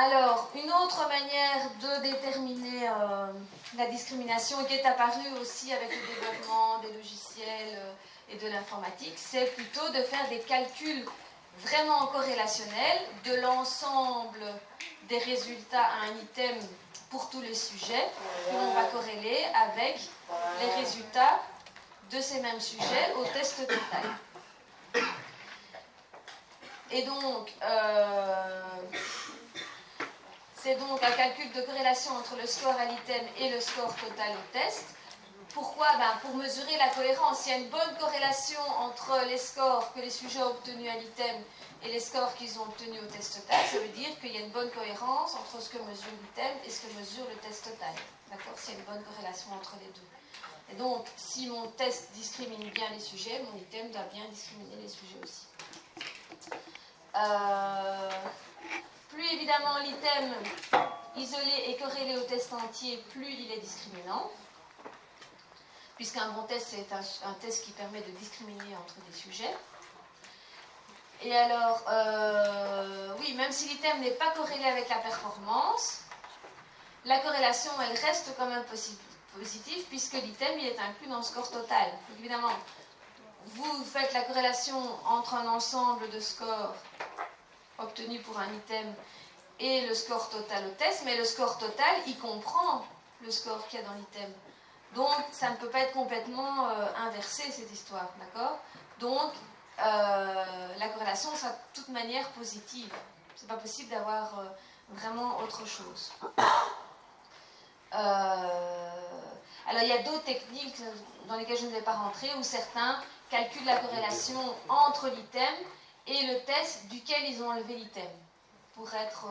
Alors, une autre manière de déterminer la discrimination qui est apparue aussi avec le développement des logiciels et de l'informatique, c'est plutôt de faire des calculs vraiment corrélationnels de l'ensemble des résultats à un item pour tous les sujets que l'on va corréler avec les résultats de ces mêmes sujets au test total. Et donc, c'est donc un calcul de corrélation entre le score à l'item et le score total au test. Pourquoi? Pour mesurer la cohérence. S'il y a une bonne corrélation entre les scores que les sujets ont obtenus à l'item et les scores qu'ils ont obtenus au test total, ça veut dire qu'il y a une bonne cohérence entre ce que mesure l'item et ce que mesure le test total. D'accord? S'il y a une bonne corrélation entre les deux. Et donc, si mon test discrimine bien les sujets, mon item doit bien discriminer les sujets aussi. Plus évidemment l'item isolé est corrélé au test entier, plus il est discriminant. Puisqu'un bon test, c'est un test qui permet de discriminer entre des sujets. Et alors, oui, même si l'item n'est pas corrélé avec la performance, la corrélation, elle reste quand même positive, puisque l'item, il est inclus dans le score total. Donc, évidemment, vous faites la corrélation entre un ensemble de scores obtenus pour un item et le score total au test, mais le score total, il comprend le score qu'il y a dans l'item. Donc, ça ne peut pas être complètement inversé, cette histoire, d'accord? Donc, la corrélation sera de toute manière positive. C'est pas possible d'avoir vraiment autre chose. Alors, il y a d'autres techniques dans lesquelles je ne vais pas rentrer, où certains calculent la corrélation entre l'item et le test duquel ils ont enlevé l'item, pour être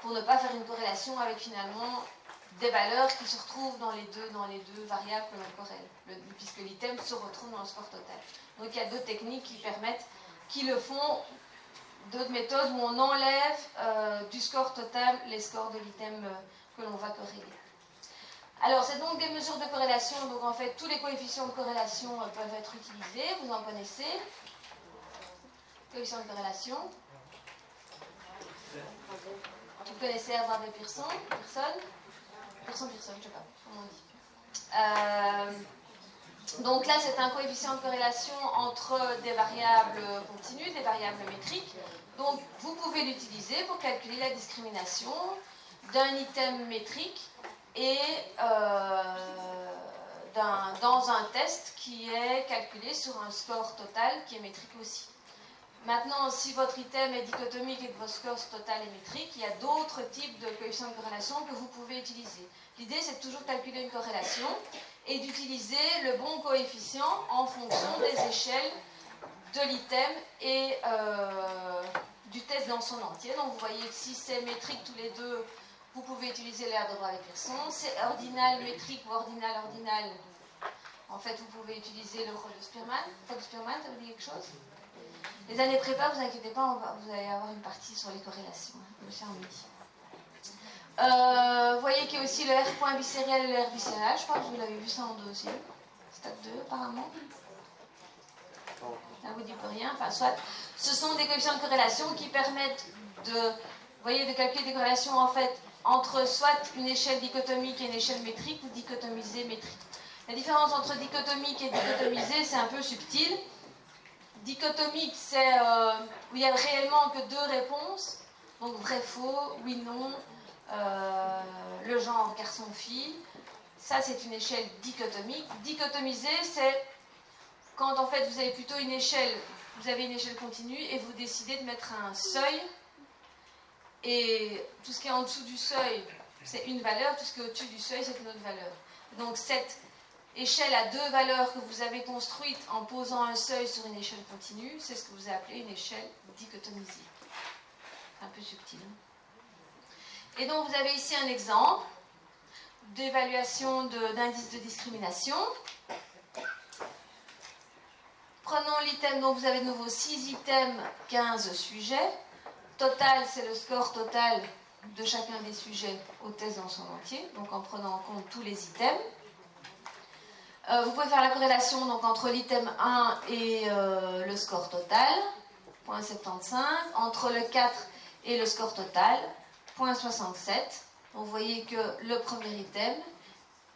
pour ne pas faire une corrélation avec finalement des valeurs qui se retrouvent dans les deux variables que l'on corrèle, puisque l'item se retrouve dans le score total. Donc il y a d'autres techniques qui le font, d'autres méthodes où on enlève du score total les scores de l'item que l'on va corréler. Alors c'est donc des mesures de corrélation, donc en fait tous les coefficients de corrélation peuvent être utilisés, vous en connaissez. Coefficient de corrélation. Vous connaissez Harvard et Pearson, je sais pas comment on dit. Donc là, c'est un coefficient de corrélation entre des variables continues, des variables métriques. Donc vous pouvez l'utiliser pour calculer la discrimination d'un item métrique et dans un test qui est calculé sur un score total qui est métrique aussi. Maintenant, si votre item est dichotomique et que votre score total est métrique, il y a d'autres types de coefficients de corrélation que vous pouvez utiliser. L'idée, c'est de toujours calculer une corrélation et d'utiliser le bon coefficient en fonction des échelles de l'item et du test dans son entier. Donc, vous voyez que si c'est métrique tous les deux, vous pouvez utiliser l'aire de Harvard et Pearson. C'est ordinal métrique ou ordinal ordinal. En fait, vous pouvez utiliser le rôle de Spearman. Le rôle de Spearman, ça vous dit quelque chose? Les années prépa, vous inquiétez pas, vous allez avoir une partie sur les corrélations, le charmé. Vous voyez qu'il y a aussi le R point bisériel et le R bisériel. Je crois que vous l'avez vu ça en dossier. Stade 2, apparemment. Ça vous dit plus rien. Enfin, soit, ce sont des coefficients de corrélation qui permettent de calculer des corrélations en fait entre soit une échelle dichotomique et une échelle métrique ou dichotomisée métrique. La différence entre dichotomique et dichotomisée, c'est un peu subtil. Dichotomique, c'est où il n'y a réellement que deux réponses, donc vrai, faux, oui, non, le genre garçon-fille. Ça, c'est une échelle dichotomique. Dichotomisée, c'est quand en fait vous avez plutôt une échelle, vous avez une échelle continue et vous décidez de mettre un seuil, et tout ce qui est en dessous du seuil, c'est une valeur, tout ce qui est au-dessus du seuil, c'est une autre valeur. Donc cette échelle à deux valeurs que vous avez construite en posant un seuil sur une échelle continue, c'est ce que vous appelez une échelle dichotomisée. C'est un peu subtil. Et donc vous avez ici un exemple d'évaluation d'indice de discrimination. Prenons l'item, donc vous avez de nouveau 6 items, 15 sujets. Total, c'est le score total de chacun des sujets au test dans son entier, donc en prenant en compte tous les items. Vous pouvez faire la corrélation donc, entre l'item 1 et le score total. 0,75. Entre le 4 et le score total, 0,67. Donc vous voyez que le premier item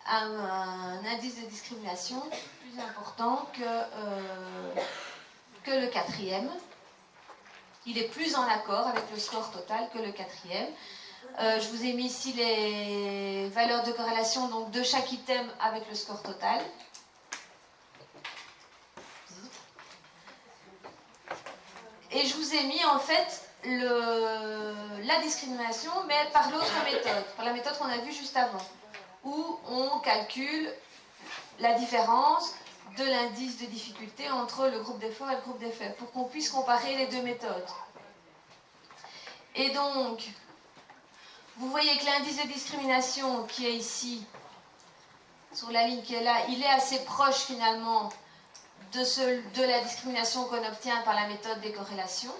a un indice de discrimination plus important que le quatrième. Il est plus en accord avec le score total que le quatrième. Je vous ai mis ici les valeurs de corrélation donc, de chaque item avec le score total. Et je vous ai mis en fait la discrimination, mais par l'autre méthode, par la méthode qu'on a vue juste avant, où on calcule la différence de l'indice de difficulté entre le groupe d'effort et le groupe des faibles, pour qu'on puisse comparer les deux méthodes. Et donc, vous voyez que l'indice de discrimination qui est ici, sur la ligne qui est là, il est assez proche finalement de la discrimination qu'on obtient par la méthode des corrélations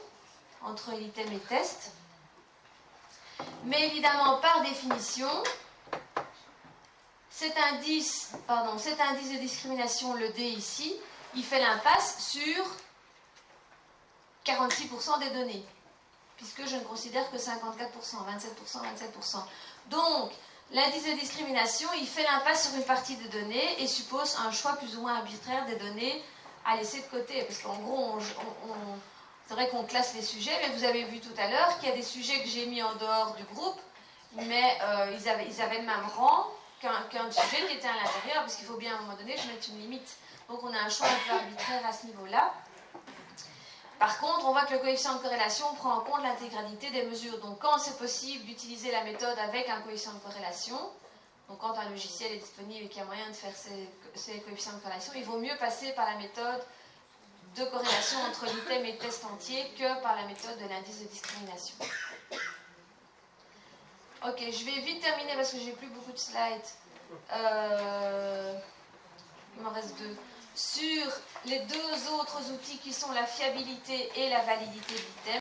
entre l'item et test. Mais évidemment, par définition, cet indice de discrimination, le D ici, il fait l'impasse sur 46% des données, puisque je ne considère que 54%, 27%. Donc, l'indice de discrimination, il fait l'impasse sur une partie des données et suppose un choix plus ou moins arbitraire des données à laisser de côté. Parce qu'en gros, c'est vrai qu'on classe les sujets, mais vous avez vu tout à l'heure qu'il y a des sujets que j'ai mis en dehors du groupe, mais ils avaient le même rang qu'un sujet qui était à l'intérieur, parce qu'il faut bien à un moment donné, je mette une limite. Donc on a un choix un peu arbitraire à ce niveau-là. Par contre, on voit que le coefficient de corrélation prend en compte l'intégralité des mesures. Donc quand c'est possible d'utiliser la méthode avec un coefficient de corrélation, donc quand un logiciel est disponible et qu'il y a moyen de faire ces coefficients de corrélation, il vaut mieux passer par la méthode de corrélation entre l'item et le test entier que par la méthode de l'indice de discrimination. Ok, je vais vite terminer parce que j'ai plus beaucoup de slides. Il m'en reste 2. Sur les 2 autres outils qui sont la fiabilité et la validité de l'item.